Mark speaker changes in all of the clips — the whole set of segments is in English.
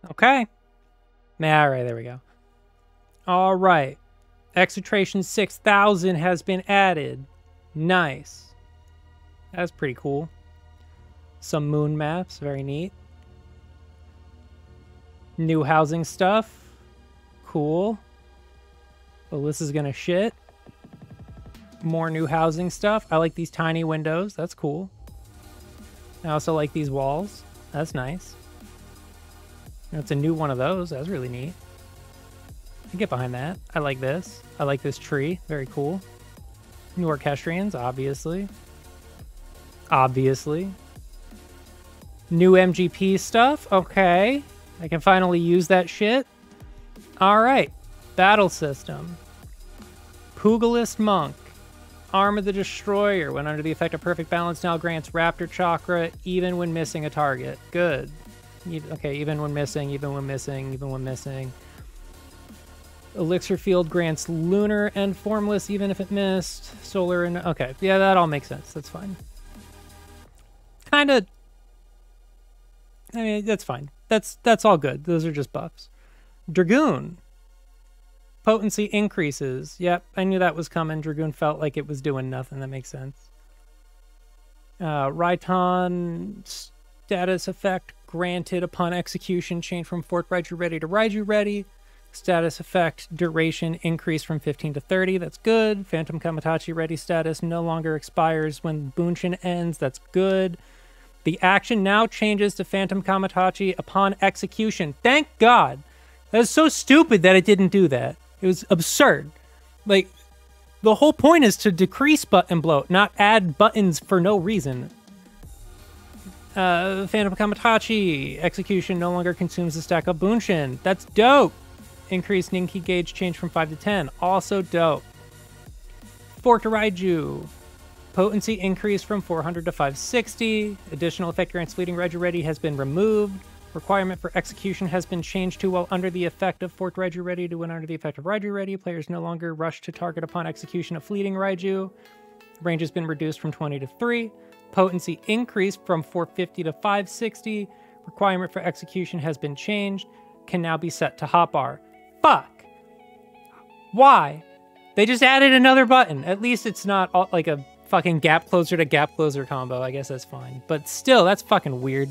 Speaker 1: Okay. All right, there we go. All right. Execration 6000 has been added. Nice. That's pretty cool. Some moon maps, very neat. New housing stuff. Cool. Well, this is gonna shit. More new housing stuff. I like these tiny windows. That's cool. I also like these walls. That's nice. That's a new one of those. That's really neat. I can get behind that. I like this. I like this tree. Very cool. New orchestrions, obviously. Obviously. New MGP stuff. Okay. I can finally use that shit. All right. Battle system. Pugilist Monk. Arm of the Destroyer. When under the effect of perfect balance, now grants Raptor Chakra even when missing a target. Good. Okay, even when missing, even when missing, even when missing. Elixir Field grants Lunar and Formless even if it missed. Solar and... Okay, yeah, that all makes sense. That's fine. Kind of... I mean, that's fine. That's all good. Those are just buffs. Dragoon. Potency increases. Yep, I knew that was coming. Dragoon felt like it was doing nothing. That makes sense. Raiton status effect granted upon execution. Change from Fort Raiju Ready to Raiju Ready. Status effect duration increased from 15 to 30. That's good. Phantom Kamatachi Ready status no longer expires when Bunshin ends. That's good. The action now changes to Phantom Kamatachi upon execution. Thank God. That is so stupid that it didn't do that. It was absurd. Like, the whole point is to decrease button bloat, not add buttons for no reason. Phantom Kamatachi. Execution no longer consumes the stack of Bunshin. That's dope. Increased Ninki gauge change from 5 to 10. Also dope. Fort Raiju. Potency increased from 400 to 560. Additional effect grants Fleeting Raiju Ready has been removed. Requirement for execution has been changed to while under the effect of Fort Raiju Ready to when under the effect of Raiju Ready. Players no longer rush to target upon execution of Fleeting Raiju. Range has been reduced from 20 to 3. Potency increased from 450 to 560. Requirement for execution has been changed. Can now be set to hotbar. Fuck! Why? They just added another button. At least it's not all, like a fucking gap closer to gap closer combo. I guess that's fine. But still, that's fucking weird.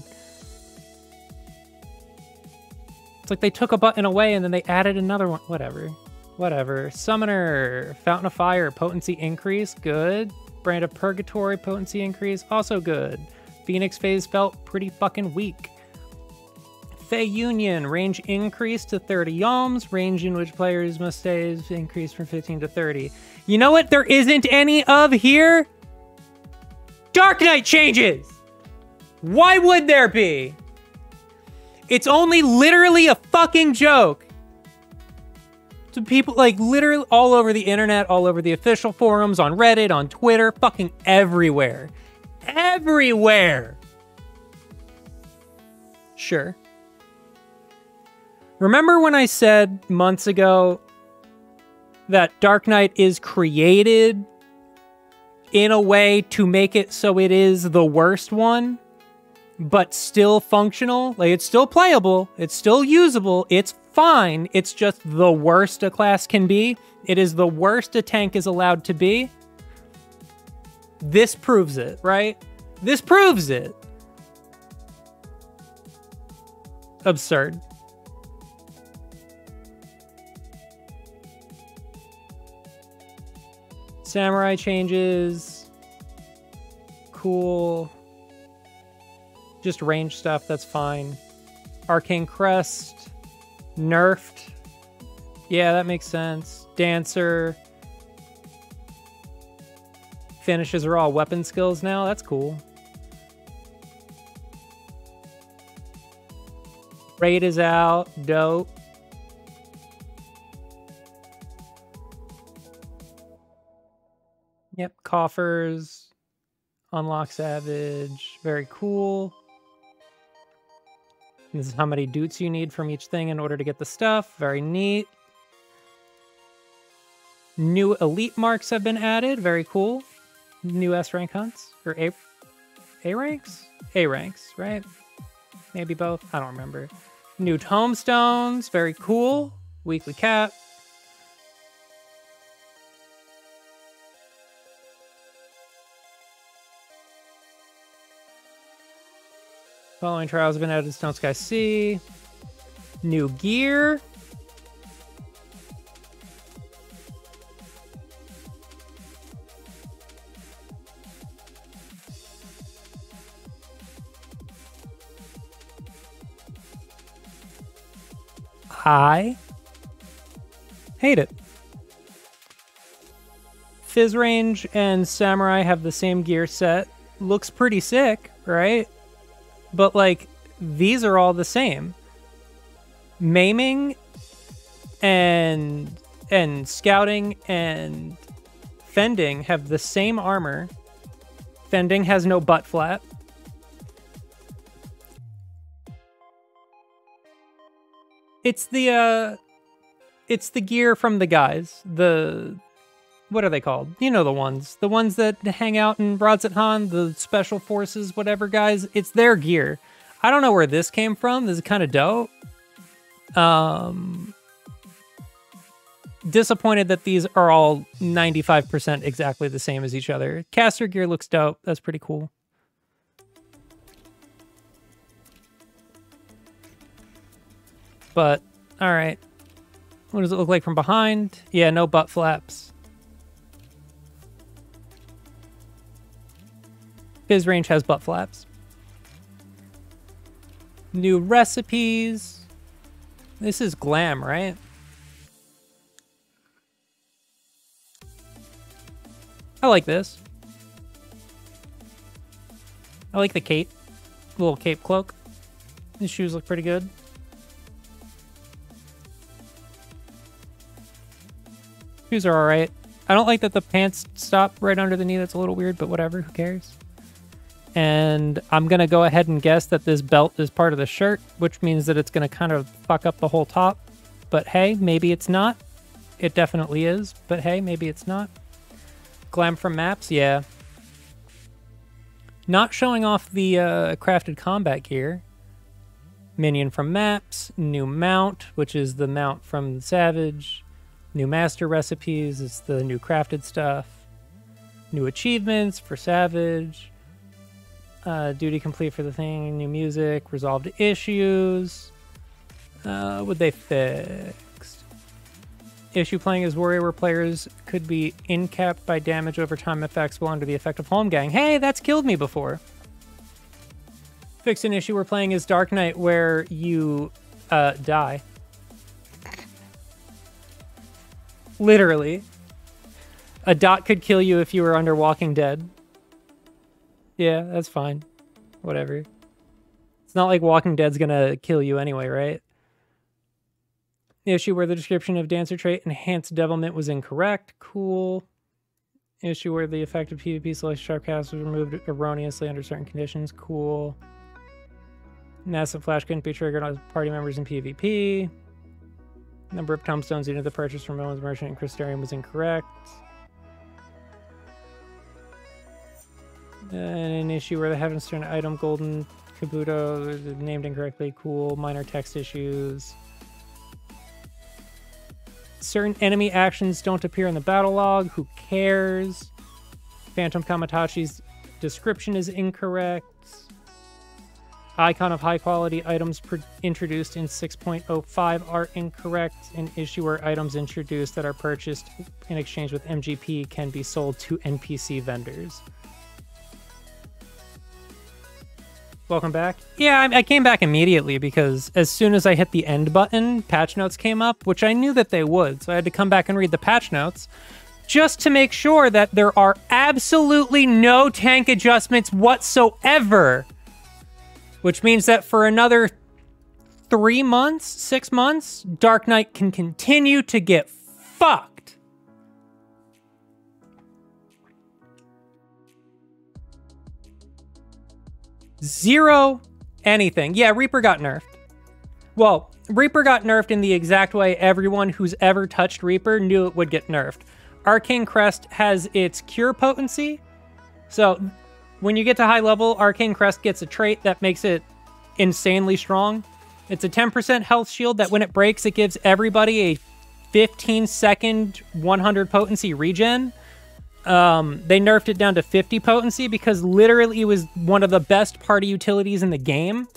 Speaker 1: It's like they took a button away and then they added another one. Whatever. Whatever. Summoner. Fountain of Fire. Potency increase. Good. Brand of Purgatory. Potency increase. Also good. Phoenix Phase felt pretty fucking weak. Fey Union. Range increase to 30 yalms. Range in which players must stay is increased from 15 to 30. You know what there isn't any of here? Dark Knight changes! Why would there be? It's only literally a fucking joke. To people, like, literally all over the internet, all over the official forums, on Reddit, on Twitter, fucking everywhere. Everywhere! Sure. Remember when I said months ago that Dark Knight is created in a way to make it so it is the worst one? But still functional. Like, it's still playable. It's still usable. It's fine. It's just the worst a class can be. It is the worst a tank is allowed to be. This proves it, right? This proves it. Absurd. Samurai changes. Cool. Just range stuff, that's fine. Arcane Crest. Nerfed. Yeah, that makes sense. Dancer. Finishes are all weapon skills now. That's cool. Raid is out. Dope. Yep, coffers. Unlock Savage. Very cool. This is how many doots you need from each thing in order to get the stuff. Very neat. New elite marks have been added. Very cool. New S rank hunts. Or A ranks? A ranks, right? Maybe both. I don't remember. New tomestones, very cool. Weekly cap. Following trials have been added to Stone Sky Sea. New gear. I hate it. Fizz Range and Samurai have the same gear set. Looks pretty sick, right? But, like, these are all the same. Maiming and Scouting and Fending have the same armor. Fending has no butt flap. It's the gear from the guys. What are they called? You know the ones. The ones that hang out in Radz-at-Han, the Special Forces, whatever guys. It's their gear. I don't know where this came from. This is kind of dope. Disappointed that these are all 95% exactly the same as each other. Caster gear looks dope. That's pretty cool. But, all right. What does it look like from behind? Yeah, no butt flaps. Fizz Range has butt flaps. New recipes. This is glam, right? I like this. I like the cape. Little cape cloak. These shoes look pretty good. Shoes are alright. I don't like that the pants stop right under the knee. That's a little weird, but whatever. Who cares? And I'm going to go ahead and guess that this belt is part of the shirt, which means that it's going to kind of fuck up the whole top. But hey, maybe it's not. It definitely is. But hey, maybe it's not. Glam from maps, yeah. Not showing off the crafted combat gear. Minion from maps. New mount, which is the mount from the Savage. New master recipes, it's the new crafted stuff. New achievements for Savage. Duty complete for the thing. New music. Resolved issues. Would they fixed? Issue playing as warrior where players could be in-capped by damage over time effects while under the effect of Holmgang. Hey, that's killed me before. Fixed an issue where playing as Dark Knight where you die. Literally. A dot could kill you if you were under Walking Dead. Yeah, that's fine. Whatever. It's not like Walking Dead's gonna kill you anyway, right? The issue where the description of Dancer trait enhanced devilment was incorrect. Cool. Issue where the effect of PvP select Sharpcast was removed erroneously under certain conditions. Cool. Massive Flash couldn't be triggered on party members in PvP. Number of tomestones needed to purchase from Moen's Merchant and Crystarium was incorrect. An issue where the Heavenstone item Golden Kabuto named incorrectly. Cool. Minor text issues. Certain enemy actions don't appear in the battle log. Who cares? Phantom Kamatachi's description is incorrect. Icon of high quality items introduced in 6.05 are incorrect. An issue where items introduced that are purchased in exchange with MGP can be sold to NPC vendors. Welcome back. Yeah, I came back immediately because as soon as I hit the end button, patch notes came up, which I knew that they would. So I had to come back and read the patch notes just to make sure that there are absolutely no tank adjustments whatsoever. Which means that for another 3 months, 6 months, Dark Knight can continue to get fucked. Zero anything. Yeah, Reaper got nerfed. Well, Reaper got nerfed in the exact way everyone who's ever touched Reaper knew it would get nerfed. Arcane Crest has its cure potency. So when you get to high level, Arcane Crest gets a trait that makes it insanely strong. It's a 10% health shield that when it breaks, it gives everybody a 15-second 100 potency regen. They nerfed it down to 50 potency because literally it was one of the best party utilities in the game.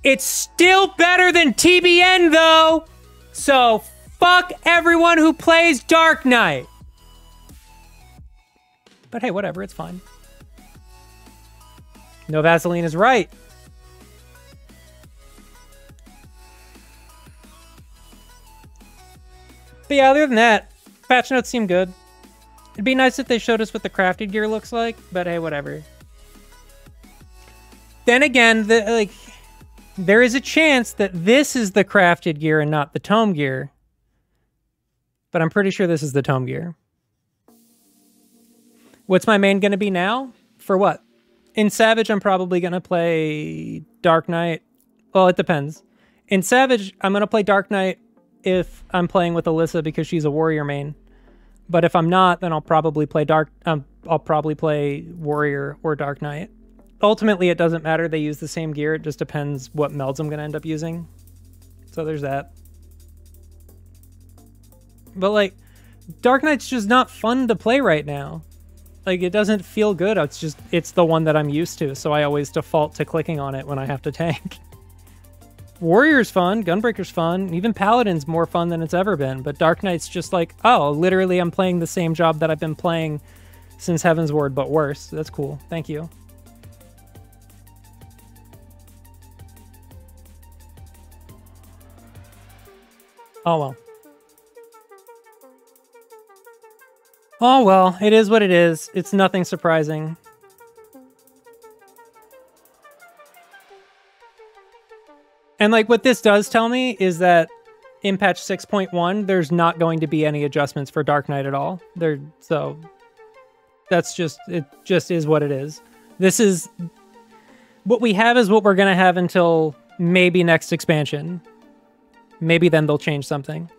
Speaker 1: It's still better than TBN though! So fuck everyone who plays Dark Knight! But hey, whatever, it's fine. No Vaseline is right. But yeah, other than that, patch notes seem good. It'd be nice if they showed us what the crafted gear looks like, but hey, whatever. Then again, there is a chance that this is the crafted gear and not the tome gear. But I'm pretty sure this is the tome gear. What's my main going to be now? For what? In Savage, I'm probably going to play Dark Knight. Well, it depends. In Savage, I'm going to play Dark Knight if I'm playing with Alyssa because she's a warrior main. But if I'm not, then I'll probably play Warrior or Dark Knight. Ultimately, it doesn't matter. They use the same gear. It just depends what melds I'm going to end up using. So there's that. But, like, Dark Knight's just not fun to play right now. Like, it doesn't feel good. It's the one that I'm used to, so I always default to clicking on it when I have to tank. Warrior's fun, Gunbreaker's fun, even Paladin's more fun than it's ever been, but Dark Knight's just like, oh, literally I'm playing the same job that I've been playing since Heaven's Ward, but worse. That's cool. Thank you. Oh well. Oh well, it is what it is. It's nothing surprising. And like what this does tell me is that in patch 6.1, there's not going to be any adjustments for Dark Knight at all. So that's it just is what it is. This is what we have is what we're going to have until maybe next expansion. Maybe then they'll change something.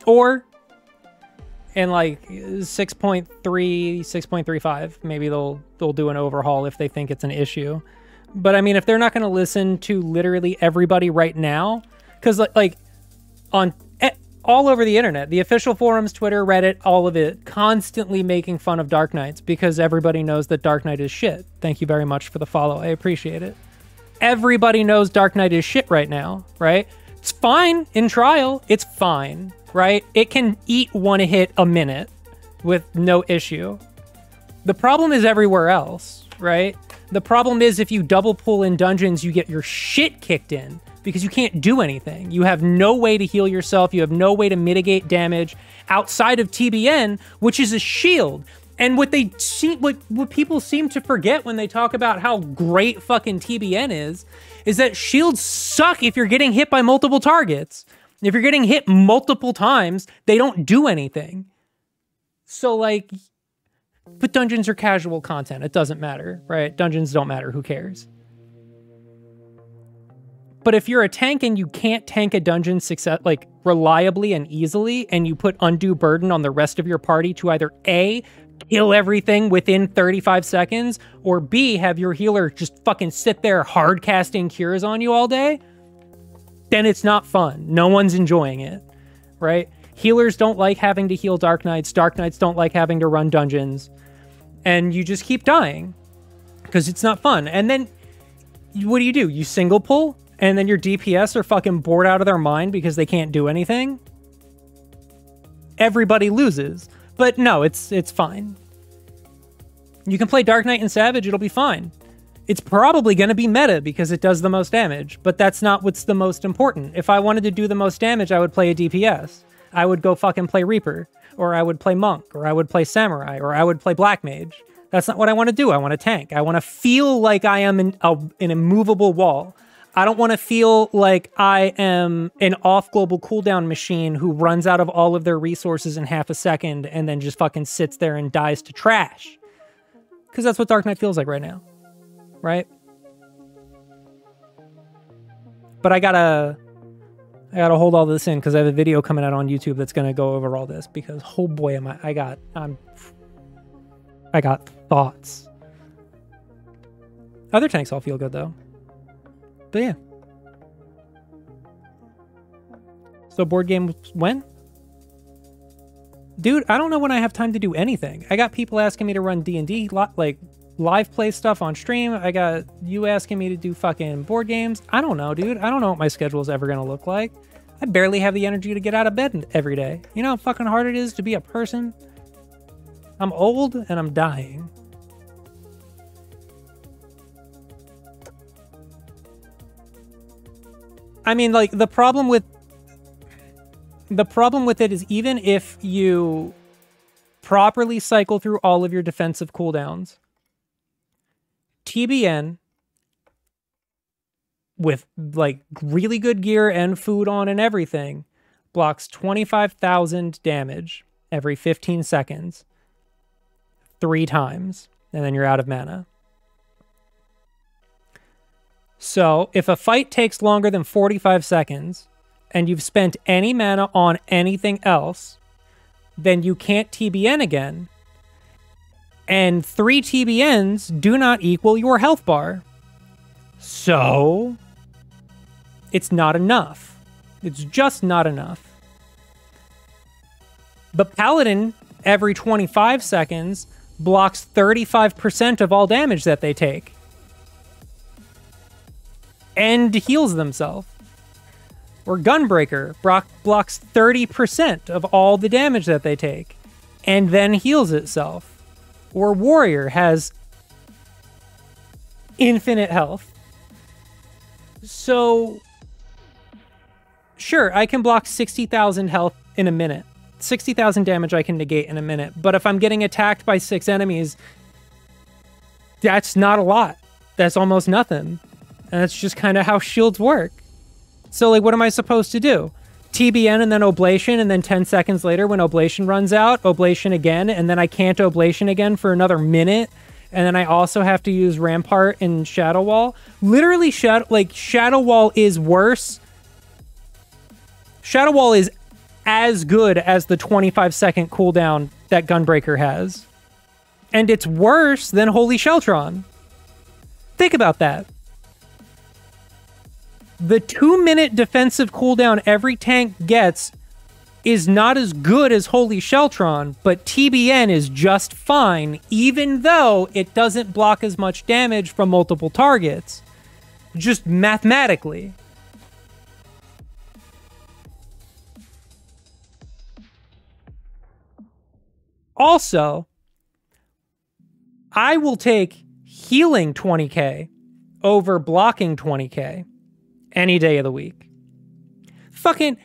Speaker 1: Or in like 6.3, 6.35, maybe they'll do an overhaul if they think it's an issue. But I mean, if they're not going to listen to literally everybody right now, because like on all over the internet, the official forums, Twitter, Reddit, all of it, constantly making fun of Dark Knights because everybody knows that Dark Knight is shit. Thank you very much for the follow. I appreciate it. Everybody knows Dark Knight is shit right now, right? It's fine in trial. It's fine, right? It can eat one hit a minute with no issue. The problem is everywhere else, right? The problem is if you double pull in dungeons, you get your shit kicked in because you can't do anything. You have no way to heal yourself. You have no way to mitigate damage outside of TBN, which is a shield. And what people seem to forget when they talk about how great fucking TBN is that shields suck if you're getting hit by multiple targets. If you're getting hit multiple times, they don't do anything. So like, but dungeons are casual content. It doesn't matter, right? Dungeons don't matter. Who cares? But if you're a tank and you can't tank a dungeon reliably and easily, and you put undue burden on the rest of your party to either A, kill everything within 35 seconds, or B, have your healer just fucking sit there hard casting cures on you all day, then it's not fun. No one's enjoying it, right? Healers don't like having to heal Dark Knights. Dark Knights don't like having to run dungeons. And you just keep dying because it's not fun. And then what do? You single pull and then your DPS are fucking bored out of their mind because they can't do anything. Everybody loses. But no, it's fine. You can play Dark Knight and Savage. It'll be fine. It's probably going to be meta because it does the most damage, but that's not what's the most important. If I wanted to do the most damage, I would play a DPS. I would go fucking play Reaper, or I would play Monk, or I would play Samurai, or I would play Black Mage. That's not what I want to do. I want to tank. I want to feel like I am an immovable wall. I don't want to feel like I am an off-global cooldown machine who runs out of all of their resources in half a second and then just fucking sits there and dies to trash. Because that's what Dark Knight feels like right now. Right? But I gotta hold all this in because I have a video coming out on YouTube that's gonna go over all this because oh boy I got thoughts. Other tanks all feel good though. But yeah. So board games when? Dude, I don't know when I have time to do anything. I got people asking me to run D&D, like live play stuff on stream. I got you asking me to do fucking board games. I don't know, dude. I don't know what my schedule is ever gonna look like. I barely have the energy to get out of bed every day. You know how fucking hard it is to be a person? I'm old and I'm dying. I mean, like, the problem with it is even if you properly cycle through all of your defensive cooldowns, TBN with like really good gear and food on and everything blocks 25,000 damage every 15 seconds 3 times, and then you're out of mana. So if a fight takes longer than 45 seconds and you've spent any mana on anything else, then you can't TBN again. And 3 TBNs do not equal your health bar. So it's not enough. It's just not enough. But Paladin, every 25 seconds, blocks 35% of all damage that they take. And heals themselves. Or Gunbreaker blocks 30% of all the damage that they take. And then heals itself. Or Warrior has infinite health. So, sure, I can block 60,000 health in a minute. 60,000 damage I can negate in a minute. But if I'm getting attacked by 6 enemies, that's not a lot. That's almost nothing. And that's just kind of how shields work. So, like, what am I supposed to do? TBN and then Oblation, and then 10 seconds later when Oblation runs out, Oblation again, and then I can't Oblation again for another minute. And then I also have to use Rampart and Shadow Wall. Literally, Shadow Wall is worse. Shadow Wall is as good as the 25-second cooldown that Gunbreaker has. And it's worse than Holy Sheltron. Think about that. The 2-minute defensive cooldown every tank gets is not as good as Holy Sheltron, but TBN is just fine, even though it doesn't block as much damage from multiple targets. Just mathematically. Also, I will take healing 20k over blocking 20k any day of the week. Fucking...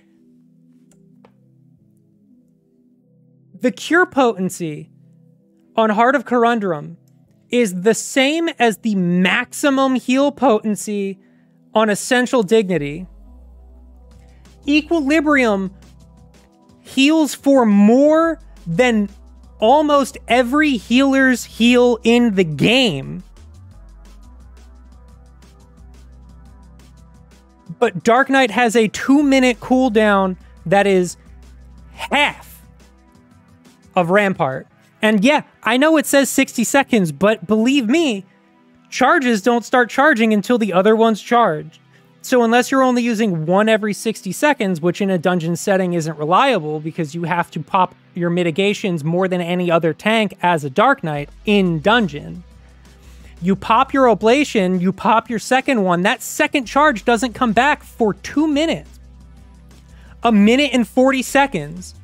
Speaker 1: The cure potency on Heart of Corundrum is the same as the maximum heal potency on Essential Dignity. Equilibrium heals for more than almost every healer's heal in the game. But Dark Knight has a 2-minute cooldown that is half of Rampart. And yeah, I know it says 60 seconds, but believe me, charges don't start charging until the other ones charge. So unless you're only using one every 60 seconds, which in a dungeon setting isn't reliable because you have to pop your mitigations more than any other tank as a Dark Knight in dungeon. You pop your Oblation, you pop your second one, that second charge doesn't come back for 2 minutes. 1 minute and 40 seconds.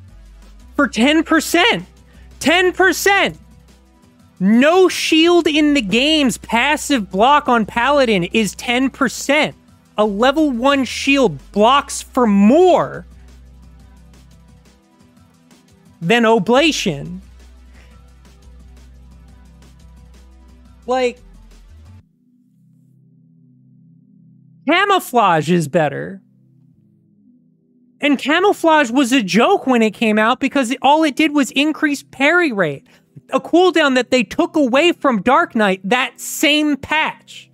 Speaker 1: For 10%. 10%. No shield in the game's passive block on Paladin is 10%. A level 1 shield blocks for more than Oblation. Like, Camouflage is better. And Camouflage was a joke when it came out because all it did was increase parry rate. A cooldown that they took away from Dark Knight that same patch.